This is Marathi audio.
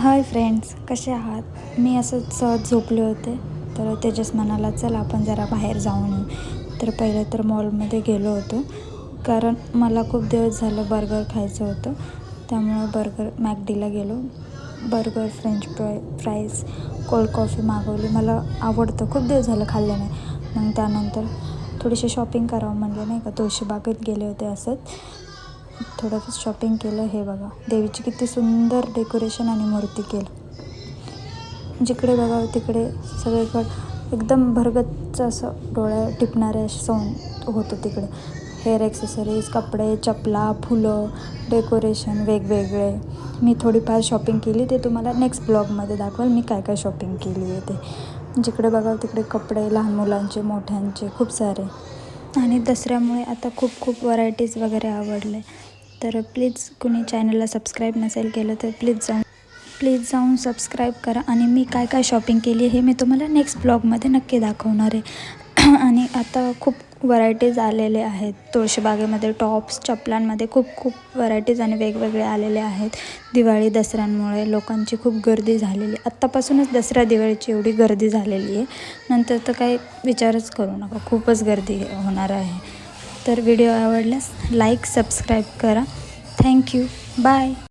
हाय फ्रेंड्स, कसे आहात? मी असंच सहज झोपले होते तर तेजस म्हणाला चल आपण जरा बाहेर जाऊन येऊ. तर पहिलं तर मॉलमध्ये गेलो होतो कारण मला खूप दिवस झालं बर्गर खायचं होतं. त्यामुळं मॅकडीला गेलो. बर्गर, फ्राईज, कोल्ड कॉफी मागवली. मला आवडतं, खूप दिवस झालं खाल्लं नाही. मग त्यानंतर थोडीशी शॉपिंग करावं म्हणलं, नाही का, तुळशीबागेत गेले होते. असंच थोडं शॉपिंग केलं. हे बघा, देवीची किती सुंदर डेकोरेशन आणि मूर्ती केलं. जिकडे बघावं तिकडे सगळीकडं एकदम भरगच्च असं डोळ्या टिपणारे असे साऊंड होतं तिकडे. हेअर ॲक्सेसरीज, कपडे, चपला, फुलं, डेकोरेशन वेगवेगळे. मी थोडीफार शॉपिंग केली, ते तुम्हाला नेक्स्ट ब्लॉगमध्ये दाखवाल मी काय काय शॉपिंग केली आहे ते. जिकडे बघावं तिकडे कपडे, लहान मुलांचे, मोठ्यांचे, खूप सारे. आणि दसऱ्यामुळे आता खूप व्हरायटीज वगैरे आवडले. तर प्लीज कुणी चॅनलला सबस्क्राईब नसेल केलं तर प्लीज जाऊन सबस्क्राईब करा. आणि मी काय काय शॉपिंग केली हे मी तुम्हाला नेक्स्ट ब्लॉगमध्ये नक्की दाखवणार आहे. आणि आता खूप व्हरायटीज आलेले आहेत. तुळशीबागेमध्ये टॉप्स, चपलांमध्ये खूप व्हरायटीज आणि वेगवेगळे आलेले आहेत. दिवाळी दसऱ्यांमुळे लोकांची खूप गर्दी झालेली. आत्तापासूनच दसरा दिवाळीची एवढी गर्दी झालेली आहे, नंतर तर काही विचारच करू नका, खूपच गर्दी होणार आहे. तर व्हिडिओ आवडल्यास लाईक, सबस्क्राईब करा. Thank you, bye.